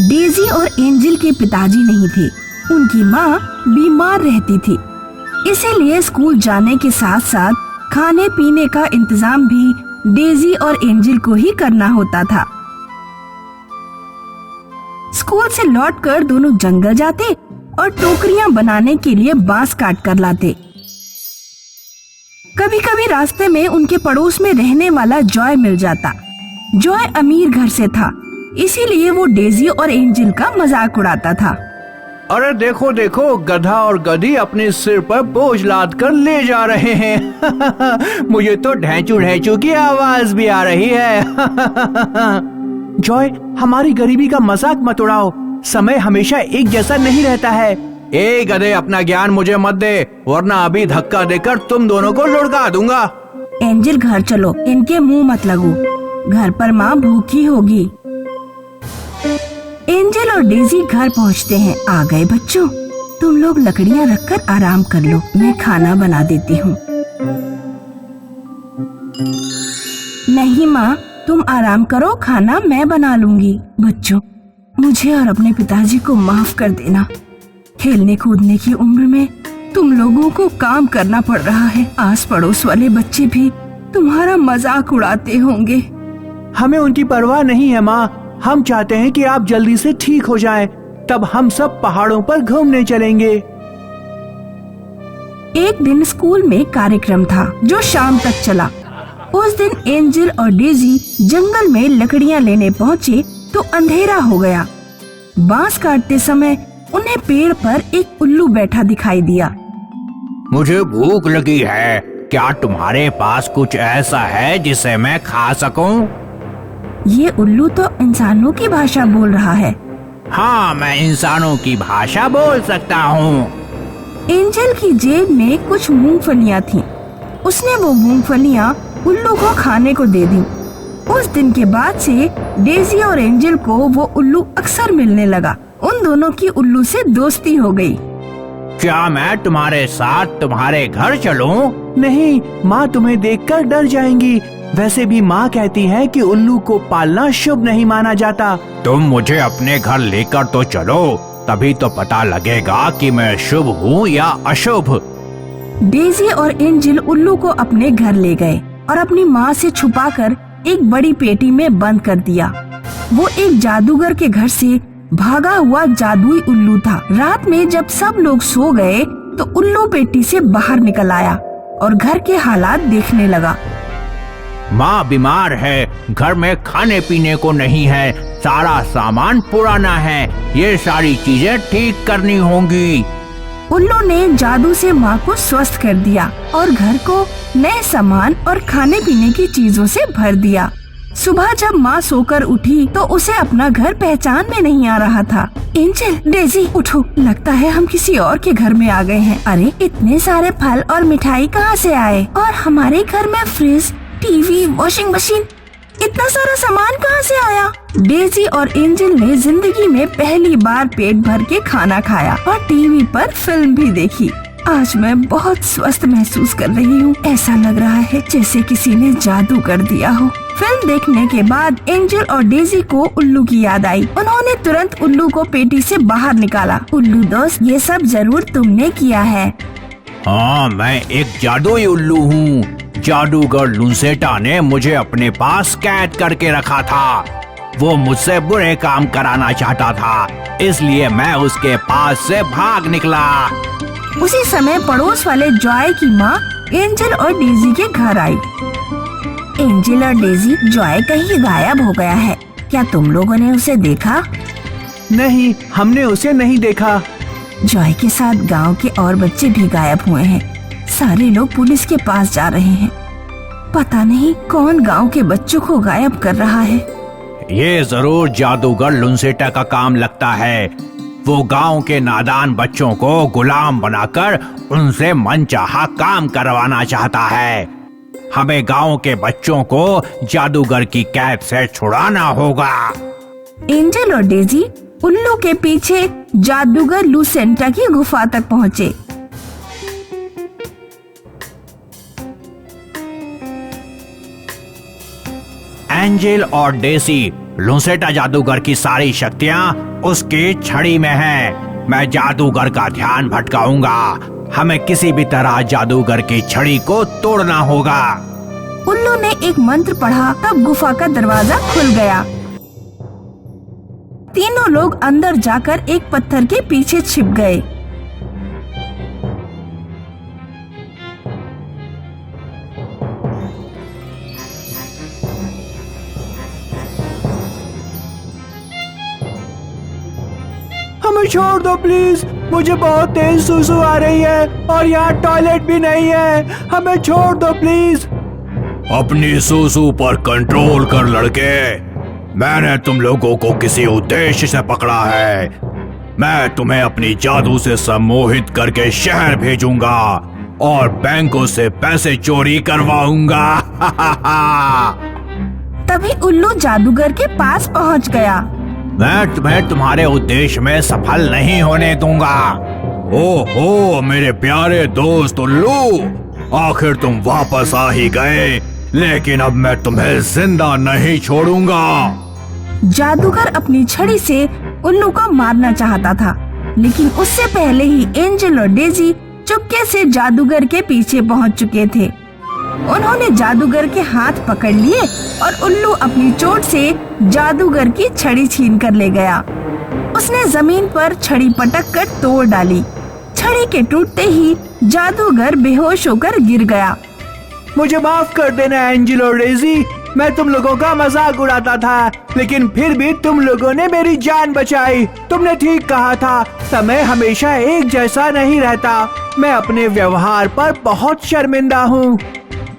Daisy और angel के पिताजी नहीं थे। उनकी माँ बीमार रहती थी, इसीलिए स्कूल जाने के साथ साथ खाने पीने का इंतजाम भी डेजी और एंजल को ही करना होता था। स्कूल से लौटकर दोनों जंगल जाते और टोकरियां बनाने के लिए बांस काट कर लाते। कभी कभी रास्ते में उनके पड़ोस में रहने वाला जॉय मिल जाता। जॉय अमीर घर से था, इसीलिए वो डेजी और एंजल का मजाक उड़ाता था। अरे देखो देखो, गधा और गधी अपने सिर पर बोझ लाद कर ले जा रहे हैं। मुझे तो ढैंचू ढैंचू की आवाज भी आ रही है। जॉय, हमारी गरीबी का मजाक मत उड़ाओ, समय हमेशा एक जैसा नहीं रहता है। ए गधे, अपना ज्ञान मुझे मत दे, वरना अभी धक्का देकर तुम दोनों को लुढ़का दूंगा। एंजल, घर चलो, इनके मुंह मत लगो, घर पर माँ भूखी होगी। एंजल और डेजी घर पहुँचते हैं। आ गए बच्चों, तुम लोग लकड़ियाँ रखकर आराम कर लो, मैं खाना बना देती हूँ। नहीं माँ, तुम आराम करो, खाना मैं बना लूंगी। बच्चों, मुझे और अपने पिताजी को माफ कर देना। खेलने कूदने की उम्र में तुम लोगों को काम करना पड़ रहा है। आस पड़ोस वाले बच्चे भी तुम्हारा मजाक उड़ाते होंगे। हमें उनकी परवाह नहीं है माँ, हम चाहते हैं कि आप जल्दी से ठीक हो जाएं, तब हम सब पहाड़ों पर घूमने चलेंगे। एक दिन स्कूल में कार्यक्रम था जो शाम तक चला। उस दिन एंजल और डेजी जंगल में लकड़ियाँ लेने पहुँचे तो अंधेरा हो गया। बांस काटते समय उन्हें पेड़ पर एक उल्लू बैठा दिखाई दिया। मुझे भूख लगी है, क्या तुम्हारे पास कुछ ऐसा है जिसे मैं खा सकूं? ये उल्लू तो इंसानों की भाषा बोल रहा है। हाँ, मैं इंसानों की भाषा बोल सकता हूँ। एंजल की जेब में कुछ मूंगफलियाँ थीं। उसने वो मूंगफलियाँ उल्लू को खाने को दे दी। उस दिन के बाद से डेजी और एंजल को वो उल्लू अक्सर मिलने लगा। उन दोनों की उल्लू से दोस्ती हो गई। क्या मैं तुम्हारे साथ तुम्हारे घर चलूं? नहीं, माँ तुम्हें देखकर डर जाएंगी। वैसे भी माँ कहती है कि उल्लू को पालना शुभ नहीं माना जाता। तुम मुझे अपने घर लेकर तो चलो, तभी तो पता लगेगा कि मैं शुभ हूँ या अशुभ। डेजी और एंजल उल्लू को अपने घर ले गए और अपनी माँ से छुपाकर एक बड़ी पेटी में बंद कर दिया। वो एक जादूगर के घर से भागा हुआ जादुई उल्लू था। रात में जब सब लोग सो गए तो उल्लू पेटी से बाहर निकल आया और घर के हालात देखने लगा। माँ बीमार है, घर में खाने पीने को नहीं है, सारा सामान पुराना है, ये सारी चीजें ठीक करनी होंगी। उल्लू ने जादू से माँ को स्वस्थ कर दिया और घर को नए सामान और खाने पीने की चीजों से भर दिया। सुबह जब माँ सोकर उठी तो उसे अपना घर पहचान में नहीं आ रहा था। एंजल, डेजी, उठो, लगता है हम किसी और के घर में आ गए हैं। अरे, इतने सारे फल और मिठाई कहाँ से आए? और हमारे घर में फ्रिज, टीवी, वॉशिंग मशीन, इतना सारा सामान कहाँ से आया? डेजी और एंजल ने जिंदगी में पहली बार पेट भर के खाना खाया और टीवी पर फिल्म भी देखी। आज मैं बहुत स्वस्थ महसूस कर रही हूँ। ऐसा लग रहा है जैसे किसी ने जादू कर दिया हो। फिल्म देखने के बाद एंजल और डेजी को उल्लू की याद आई। उन्होंने तुरंत उल्लू को पेटी से बाहर निकाला। उल्लू दोस्त, ये सब जरूर तुमने किया है। हाँ, मैं एक जादुई उल्लू हूँ। जादूगर लुसेटा ने मुझे अपने पास कैद करके रखा था। वो मुझसे बुरे काम कराना चाहता था, इसलिए मैं उसके पास से भाग निकला। उसी समय पड़ोस वाले जॉय की माँ एंजल और डेजी के घर आई। एंजल और डेजी, जॉय कहीं गायब हो गया है, क्या तुम लोगों ने उसे देखा? नहीं, हमने उसे नहीं देखा। जॉय के साथ गांव के और बच्चे भी गायब हुए हैं। सारे लोग पुलिस के पास जा रहे हैं। पता नहीं कौन गांव के बच्चों को गायब कर रहा है। ये जरूर जादूगर लुसेटा का काम लगता है। वो गांव के नादान बच्चों को गुलाम बनाकर उनसे मनचाहा काम करवाना चाहता है। हमें गांव के बच्चों को जादूगर की कैद से छुड़ाना होगा। एंजल और डेजी उल्लू के पीछे जादूगर लुसेंटा की गुफा तक पहुँचे। एंजल और डेजी लुसेटा जादूगर की सारी शक्तियाँ उसकी छड़ी में हैं। मैं जादूगर का ध्यान भटकाऊंगा। हमें किसी भी तरह जादूगर की छड़ी को तोड़ना होगा। उल्लू ने एक मंत्र पढ़ा, तब गुफा का दरवाजा खुल गया। तीनों लोग अंदर जाकर एक पत्थर के पीछे छिप गए। हमें छोड़ दो प्लीज, मुझे बहुत तेज सुसु आ रही है और यहाँ टॉयलेट भी नहीं है। हमें छोड़ दो प्लीज। अपनी सुसु पर कंट्रोल कर लड़के। मैंने तुम लोगों को किसी उद्देश्य से पकड़ा है। मैं तुम्हें अपनी जादू से सम्मोहित करके शहर भेजूंगा और बैंकों से पैसे चोरी करवाऊंगा। तभी उल्लू जादूगर के पास पहुंच गया। मैं तुम्हें तुम्हारे उद्देश्य में सफल नहीं होने दूंगा। ओहो मेरे प्यारे दोस्त उल्लू, आखिर तुम वापस आ ही गए, लेकिन अब मैं तुम्हें जिंदा नहीं छोड़ूंगा। जादूगर अपनी छड़ी से उल्लू को मारना चाहता था, लेकिन उससे पहले ही एंजल और डेजी चुपके से जादूगर के पीछे पहुंच चुके थे। उन्होंने जादूगर के हाथ पकड़ लिए और उल्लू अपनी चोट से जादूगर की छड़ी छीन कर ले गया। उसने जमीन पर छड़ी पटक कर तोड़ डाली। छड़ी के टूटते ही जादूगर बेहोश होकर गिर गया। मुझे माफ कर देना एंजल और डेजी, मैं तुम लोगों का मजाक उड़ाता था, लेकिन फिर भी तुम लोगों ने मेरी जान बचाई। तुमने ठीक कहा था, समय हमेशा एक जैसा नहीं रहता। मैं अपने व्यवहार पर बहुत शर्मिंदा हूँ।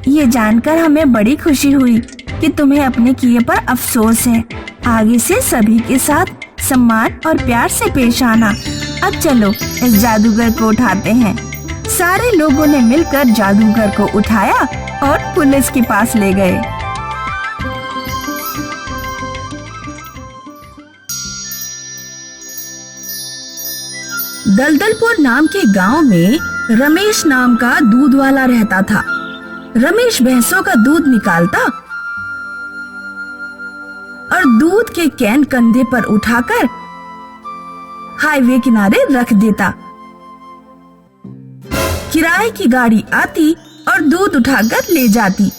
ये जानकर हमें बड़ी खुशी हुई कि तुम्हें अपने किए पर अफसोस है। आगे से सभी के साथ सम्मान और प्यार से पेश आना। अब चलो इस जादूगर को उठाते हैं। सारे लोगों ने मिलकर जादूगर को उठाया और पुलिस के पास ले गए। दलदलपुर नाम के गांव में रमेश नाम का दूध वाला रहता था। रमेश भैंसों का दूध निकालता और दूध के कैन कंधे पर उठाकर हाईवे किनारे रख देता। किराए की गाड़ी आती और दूध उठाकर ले जाती।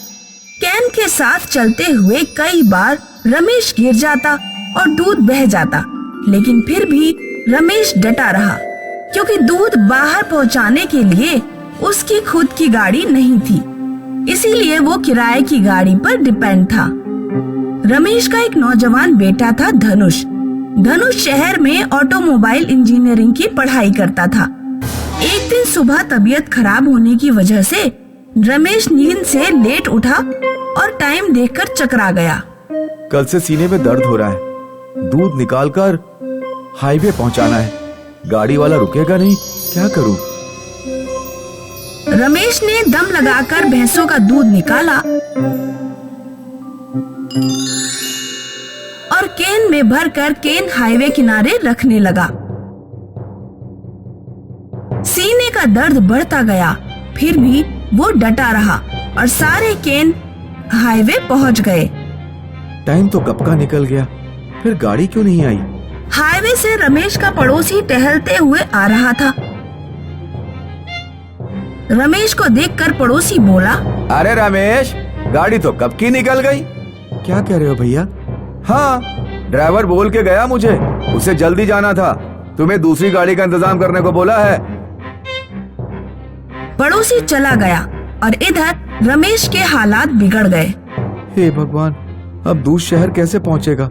कैन के साथ चलते हुए कई बार रमेश गिर जाता और दूध बह जाता, लेकिन फिर भी रमेश डटा रहा, क्योंकि दूध बाहर पहुंचाने के लिए उसकी खुद की गाड़ी नहीं थी। इसीलिए वो किराए की गाड़ी पर डिपेंड था। रमेश का एक नौजवान बेटा था धनुष। धनुष शहर में ऑटोमोबाइल इंजीनियरिंग की पढ़ाई करता था। एक दिन सुबह तबीयत खराब होने की वजह से रमेश नींद से लेट उठा और टाइम देखकर चकरा गया। कल से सीने में दर्द हो रहा है। दूध निकालकर हाईवे पहुंचाना है। गाड़ी वाला रुकेगा नहीं, क्या करूं? रमेश ने दम लगाकर भैंसों का दूध निकाला और केन में भरकर केन हाईवे किनारे रखने लगा। सीने का दर्द बढ़ता गया, फिर भी वो डटा रहा और सारे केन हाईवे पहुंच गए। टाइम तो कब का निकल गया, फिर गाड़ी क्यों नहीं आई? हाईवे से रमेश का पड़ोसी टहलते हुए आ रहा था। रमेश को देखकर पड़ोसी बोला, अरे रमेश, गाड़ी तो कब की निकल गई। क्या कह रहे हो भैया? हाँ, ड्राइवर बोल के गया मुझे, उसे जल्दी जाना था। तुम्हें दूसरी गाड़ी का इंतजाम करने को बोला है। पड़ोसी चला गया और इधर रमेश के हालात बिगड़ गए। हे भगवान, अब दूध शहर कैसे पहुंचेगा?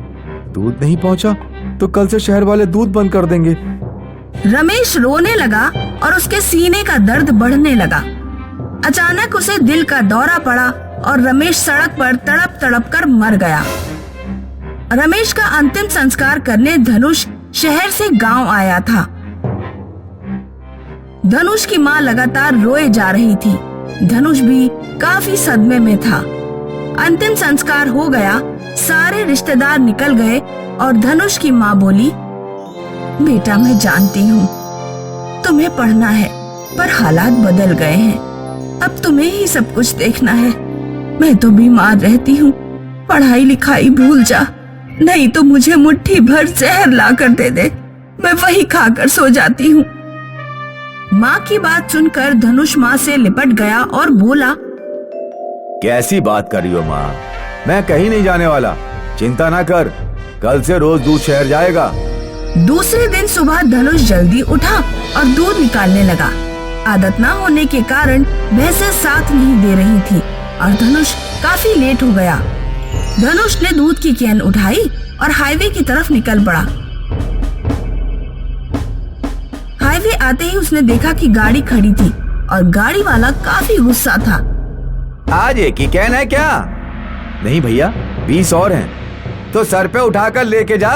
दूध नहीं पहुंचा तो कल से शहर वाले दूध बंद कर देंगे। रमेश रोने लगा और उसके सीने का दर्द बढ़ने लगा। अचानक उसे दिल का दौरा पड़ा और रमेश सड़क पर तड़प तड़प कर मर गया। रमेश का अंतिम संस्कार करने धनुष शहर से गांव आया था। धनुष की माँ लगातार रोए जा रही थी। धनुष भी काफी सदमे में था। अंतिम संस्कार हो गया, सारे रिश्तेदार निकल गए और धनुष की माँ बोली, बेटा मैं जानती हूँ तुम्हें पढ़ना है, पर हालात बदल गए हैं। अब तुम्हें ही सब कुछ देखना है। मैं तो बीमार रहती हूँ, पढ़ाई लिखाई भूल जा। नहीं तो मुझे मुट्ठी भर जहर ला कर दे दे, मैं वही खाकर सो जाती हूँ। माँ की बात सुनकर धनुष माँ से लिपट गया और बोला, कैसी बात कर रही हो माँ, मैं कहीं नहीं जाने वाला, चिंता ना कर, कल से रोज दूध शहर जाएगा। दूसरे दिन सुबह धनुष जल्दी उठा और दूध निकालने लगा। आदत ना होने के कारण भैंसें साथ नहीं दे रही थी और धनुष काफी लेट हो गया। धनुष ने दूध की कैन उठाई और हाईवे की तरफ निकल पड़ा। हाईवे आते ही उसने देखा कि गाड़ी खड़ी थी और गाड़ी वाला काफी गुस्सा था। आज एक ही कैन है क्या? नहीं भैया, 20 और हैं, तो सर पे उठाकर लेके जा,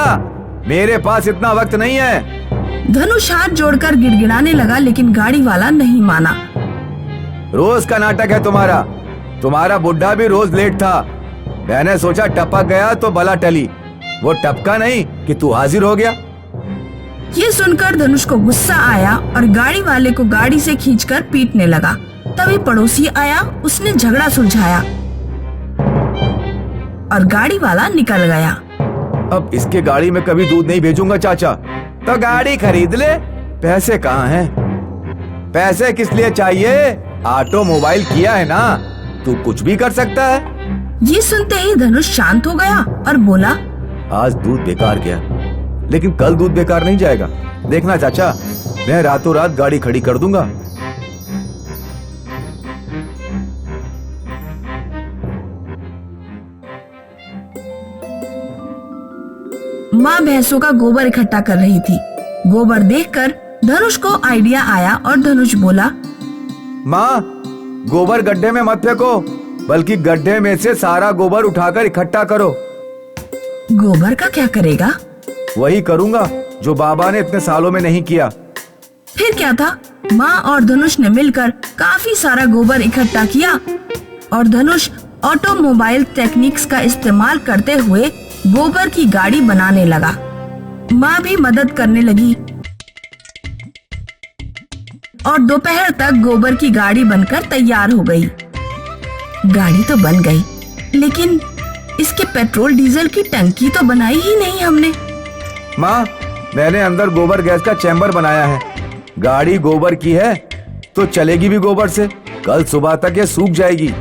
मेरे पास इतना वक्त नहीं है। धनुष हाथ जोड़कर गिड़गिड़ाने लगा, लेकिन गाड़ी वाला नहीं माना। रोज का नाटक है तुम्हारा, तुम्हारा बुढ़ा भी रोज लेट था, मैंने सोचा टपक गया तो भला टली, वो टपका नहीं कि तू हाजिर हो गया। ये सुनकर धनुष को गुस्सा आया और गाड़ी वाले को गाड़ी से खींचकर पीटने लगा। तभी पड़ोसी आया, उसने झगड़ा सुलझाया और गाड़ी वाला निकल गया। अब इसके गाड़ी में कभी दूध नहीं भेजूंगा चाचा। तो गाड़ी खरीद ले, पैसे कहाँ हैं? पैसे किस लिए चाहिए? ऑटोमोबाइल किया है ना, तू कुछ भी कर सकता है। ये सुनते ही धनुष शांत हो गया और बोला, आज दूध बेकार गया, लेकिन कल दूध बेकार नहीं जाएगा, देखना चाचा, मैं रातों रात गाड़ी खड़ी कर दूंगा। माँ भैंसों का गोबर इकट्ठा कर रही थी। गोबर देखकर धनुष को आइडिया आया और धनुष बोला, माँ, गोबर गड्ढे में मत फेंको, बल्कि गड्ढे में से सारा गोबर उठाकर इकट्ठा करो। गोबर का क्या करेगा? वही करूंगा जो बाबा ने इतने सालों में नहीं किया। फिर क्या था, माँ और धनुष ने मिलकर काफी सारा गोबर इकट्ठा किया और धनुष ऑटोमोबाइल टेक्निक्स का इस्तेमाल करते हुए गोबर की गाड़ी बनाने लगा। माँ भी मदद करने लगी और दोपहर तक गोबर की गाड़ी बनकर तैयार हो गई। गाड़ी तो बन गई, लेकिन इसके पेट्रोल डीजल की टंकी तो बनाई ही नहीं हमने। माँ, मैंने अंदर गोबर गैस का चैम्बर बनाया है, गाड़ी गोबर की है तो चलेगी भी गोबर से, कल सुबह तक ये सूख जाएगी।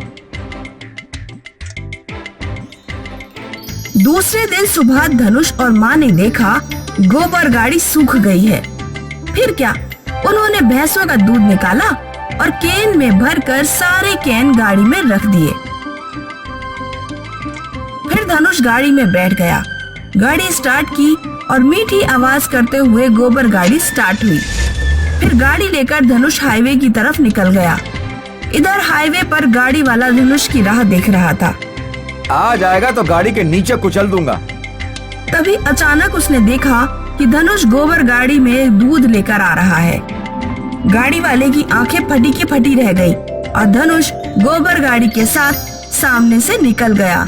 दूसरे दिन सुबह धनुष और माँ ने देखा गोबर गाड़ी सूख गई है। फिर क्या, उन्होंने भैंसों का दूध निकाला और कैन में भरकर सारे कैन गाड़ी में रख दिए। फिर धनुष गाड़ी में बैठ गया, गाड़ी स्टार्ट की और मीठी आवाज करते हुए गोबर गाड़ी स्टार्ट हुई। फिर गाड़ी लेकर धनुष हाईवे की तरफ निकल गया। इधर हाईवे पर गाड़ी वाला धनुष की राह देख रहा था। आ जाएगा तो गाड़ी के नीचे कुचल दूंगा। तभी अचानक उसने देखा कि धनुष गोबर गाड़ी में दूध लेकर आ रहा है। गाड़ी वाले की आंखें फटी की फटी रह गई और धनुष गोबर गाड़ी के साथ सामने से निकल गया।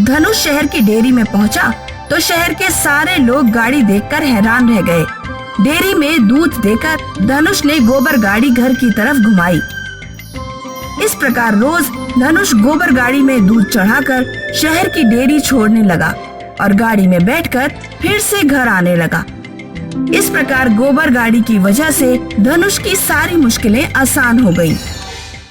धनुष शहर की डेयरी में पहुंचा तो शहर के सारे लोग गाड़ी देखकर हैरान रह गए। डेयरी में दूध देकर धनुष ने गोबर गाड़ी घर की तरफ घुमाई। इस प्रकार रोज धनुष गोबर गाड़ी में दूध चढ़ाकर शहर की डेयरी छोड़ने लगा और गाड़ी में बैठकर फिर से घर आने लगा। इस प्रकार गोबर गाड़ी की वजह से धनुष की सारी मुश्किलें आसान हो गई।